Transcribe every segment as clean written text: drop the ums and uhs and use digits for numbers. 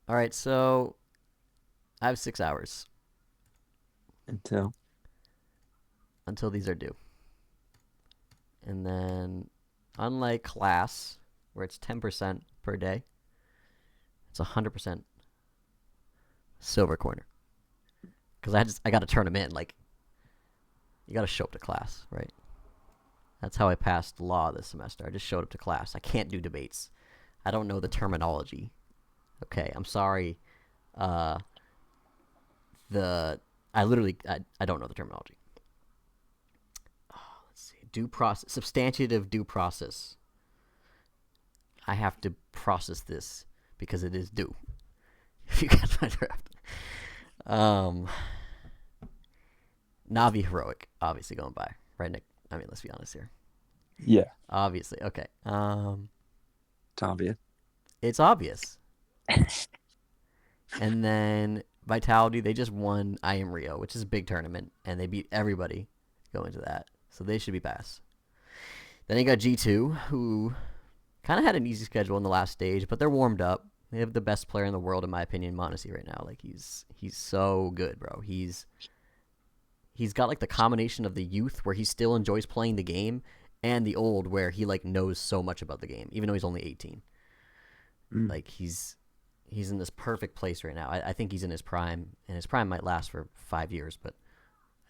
All right, so I have 6 hours Until until these are due. And then, unlike class, where it's 10% per day, it's 100% silver corner. Because I got to turn them in. Like, you got to show up to class, right? That's how I passed law this semester. I just showed up to class. I can't do debates. I don't know the terminology. Okay, I'm sorry. Uh, the I don't know the terminology. Let's see. Due process, substantive due process. I have to process this because it is due. If you catch my drift. Um, Navi heroic, obviously going by, right, Nick? I mean, let's be honest here. yeah, Obviously, okay. it's obvious. It's obvious. And then Vitality, they just won I Am Rio, which is a big tournament, and they beat everybody going to that, so they should be pass. Then you got G2, who kind of had an easy schedule in the last stage, but they're warmed up. They have the best player in the world, in my opinion, Mondesi right now. Like he's so good, bro. He's got like the combination of the youth where he still enjoys playing the game, and the old where he like knows so much about the game, even though he's only 18. Mm. Like he's in this perfect place right now. I think he's in his prime, and his prime might last for 5 years, but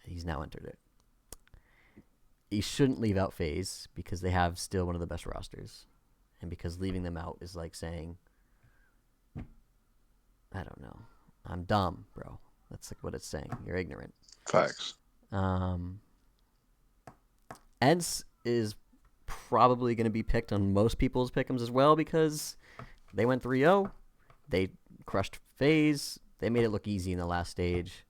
he's now entered it. He shouldn't leave out FaZe because they have still one of the best rosters, and because leaving them out is like saying, I don't know, I'm dumb, bro. That's like what it's saying. You're ignorant. Facts. Um, Ents is probably going to be picked on most people's pickums as well because they went 3-0. They crushed FaZe. They made it look easy in the last stage.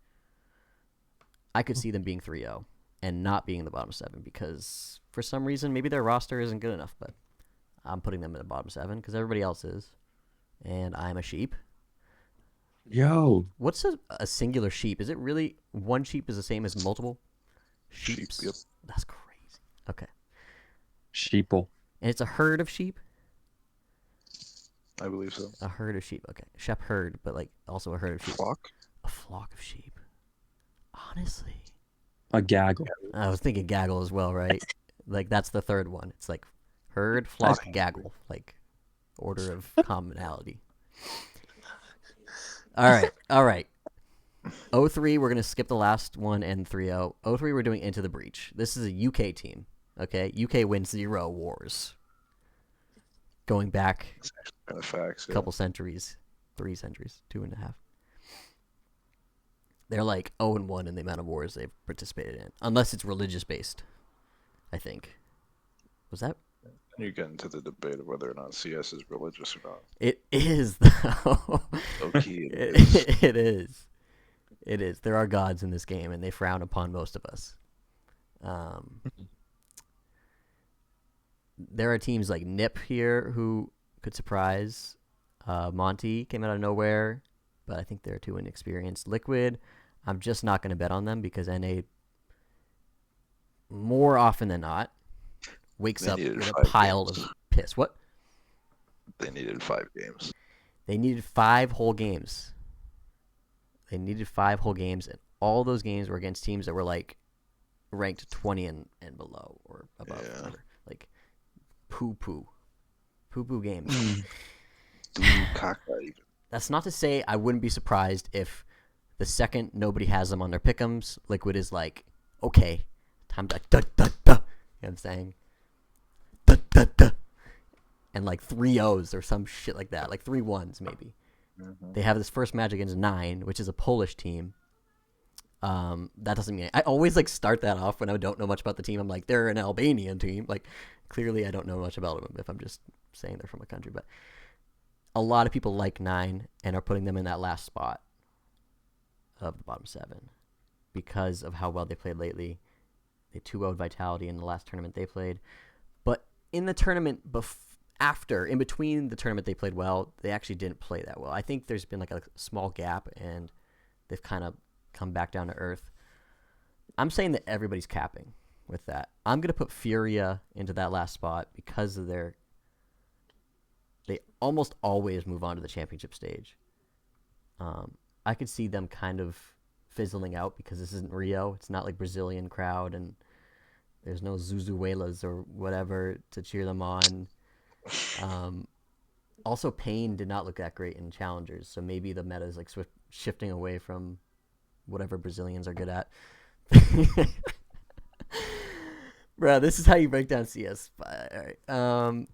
I could see them being 3-0 and not being in the bottom seven because for some reason maybe their roster isn't good enough, but I'm putting them in the bottom seven because everybody else is. And I'm a sheep. Yo, What's a singular sheep? Is it really one sheep is the same as multiple Sheep. Yep. sheeps? That's crazy. Okay. sheeple. And it's a herd of sheep? I believe so. A herd of sheep. Okay. Shep herd, but like also a herd of sheep. Flock. A flock of sheep. Honestly. A gaggle. I was thinking gaggle as well, right? Like that's the third one. It's like herd, That's flock, gaggle. Like order of commonality. All right. 03, we're going to skip the last one and 3-0. 03, we're doing Into the Breach. This is a UK team. Okay? UK wins 0 wars. Going back It's actually kind of facts. a Yeah. couple centuries, 3 centuries, 2.5. They're like 0-1 in the amount of wars they've participated in, unless it's religious based, I think. Was that? And you get into the debate of whether or not CS is religious or not. It is, though. Okay, it is. It is. It is. There are gods in this game, and they frown upon most of us. Um, there are teams like Nip here who could surprise. Monty came out of nowhere, but I think they're too inexperienced. Liquid, I'm just not going to bet on them because NA, more often than not, wakes They up needed with a 5 pile games. of piss. What? They needed 5 games. They needed 5 whole games. They needed 5 whole games, and all those games were against teams that were like ranked 20 and below or above. Yeah. Whatever. Like poo poo. Poo poo games. Mm. Dude, Kaka even. That's not to say I wouldn't be surprised if the second nobody has them on their pickums, Liquid is like, okay, time to da da da. You know what I'm saying? Da da da. And like 3 O's or some shit like that, like 3 1s maybe. Mm-hmm. They have this first match against Nine, which is a Polish team. That doesn't mean I always like start that off when I don't know much about the team. I'm like, they're an Albanian team. Like, clearly I don't know much about them if I'm just saying they're from a country. But a lot of people like Nine and are putting them in that last spot of the bottom seven because of how well they played lately. They 2-0'd Vitality in the last tournament they played. But in the tournament after, in between the tournament they played well, they actually didn't play that well. I think there's been like a small gap and they've kind of come back down to earth. I'm saying that everybody's capping with that. I'm going to put Furia into that last spot because of they almost always move on to the championship stage. I could see them kind of fizzling out because this isn't Rio. It's not like Brazilian crowd, and there's no Zuzuelas or whatever to cheer them on. Also, Payne did not look that great in challengers, so maybe the meta is like shifting away from whatever Brazilians are good at. Bro, this is how you break down CS. All right.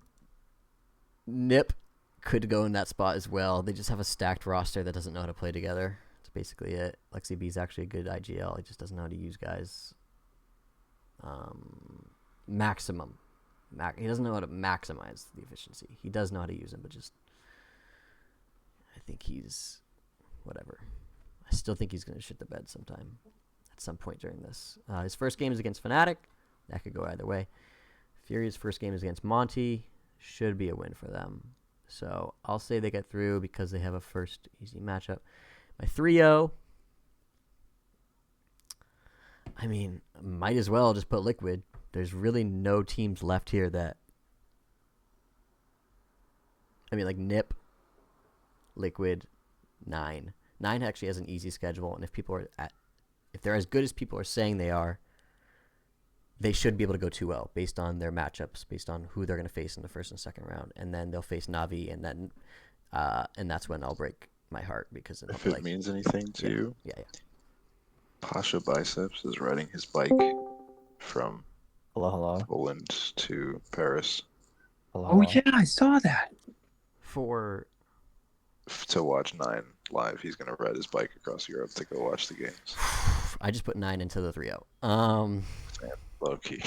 Nip could go in that spot as well. They just have a stacked roster that doesn't know how to play together. That's basically it. Lexi B is actually a good IGL. He just doesn't know how to use guys. Maximum. He doesn't know how to maximize the efficiency. He does know how to use them, but just I think he's whatever. I still think he's going to shit the bed sometime at some point during this. His first game is against Fnatic. That could go either way. Fury's first game is against Monty. Should be a win for them. So I'll say they get through because they have a first easy matchup. My 3-0. I mean, might as well just put Liquid. There's really no teams left here that... I mean, like Nip, Liquid, 9. 9 actually has an easy schedule, and if they're as good as people are saying they are, they should be able to go 2-0 based on their matchups, based on who they're going to face in the first and second round, and then they'll face Navi, and then and that's when I'll break my heart because If it means anything to you, yeah. Pasha Biceps is riding his bike from Hello. Poland to Paris Oh yeah, I saw that. to watch 9 live. He's gonna ride his bike across Europe to go watch the games. I just put 9 into the 3-0. Low key.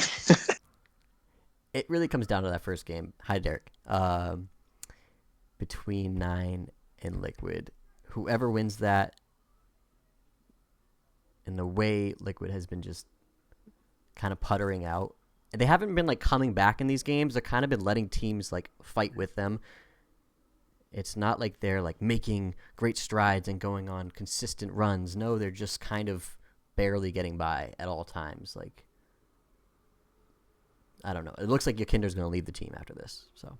It really comes down to that first game. Hi, Derek. Between 9 and Liquid. Whoever wins that, and the way Liquid has been just kind of puttering out. And they haven't been like coming back in these games. They've kind of been letting teams like fight with them. It's not like they're like making great strides and going on consistent runs. No, they're just kind of barely getting by at all times. Like, I don't know. It looks like Yakinder's going to leave the team after this. So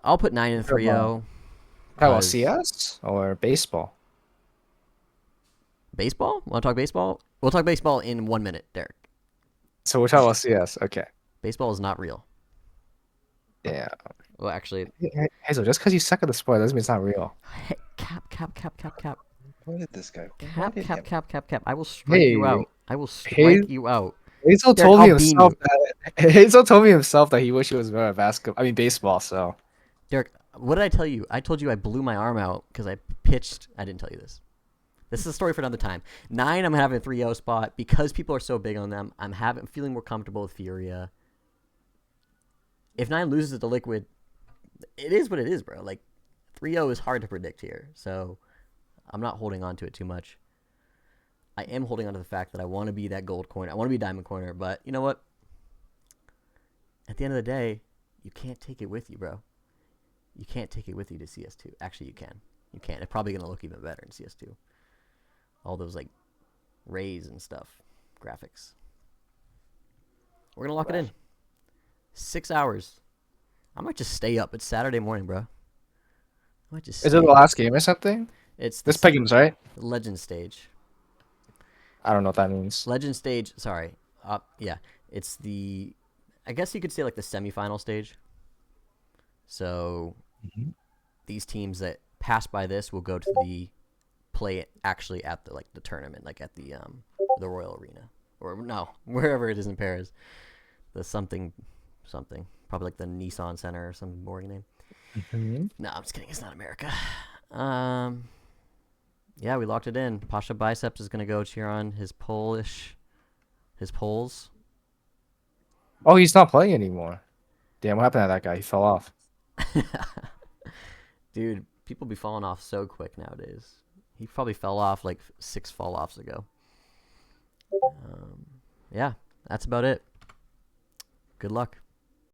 I'll put 9 and 3-0. How about CS or baseball? Baseball? Want to talk baseball? We'll talk baseball in 1 minute, Derek. So we're talking about CS. Okay. Baseball is not real. Yeah. Well, actually, Hazel, just because you suck at the sport doesn't mean it's not real. hey, cap. Why did this guy? Cap. I will strike you out. I will strike you out. Hazel Derek, told me I'll beam himself you. Hazel told me himself that he wished he was better at basketball. I mean baseball. So Derek, what did I tell you? I told you I blew my arm out because I pitched. I didn't tell you this. This is a story for another time. 9, I'm having a 3-0 spot because people are so big on them. I'm feeling more comfortable with Furia. If 9 loses to Liquid, it is what it is, bro. Like 3-0 is hard to predict here, so I'm not holding on to it too much. I am holding on to the fact that I want to be that gold corner. I want to be diamond corner, but you know what? At the end of the day, you can't take it with you, bro. You can't take it with you to CS2. Actually, you can. You can. It's probably going to look even better in CS2. All those, like, rays and stuff. Graphics. We're going to lock it in. 6 hours. I might just stay up. It's Saturday morning, bro. I might just is it the last game or something? It's This Peggins, right? Legend stage. I don't know what that means. Legend stage. Sorry. Yeah. It's the... I guess you could say, like, the semifinal stage. So, these teams that pass by this will go to the... play actually at the the tournament, like at the Royal Arena, or no, wherever it is in Paris, the something, probably like the Nissan Center or some boring name. No, I'm just kidding. It's not America. Yeah, we locked it in. Pasha Biceps is gonna go cheer on his Poles. Oh, he's not playing anymore. Damn, what happened to that guy? He fell off. Dude, people be falling off so quick nowadays. He probably fell off like 6 fall-offs ago. Yeah, that's about it. Good luck.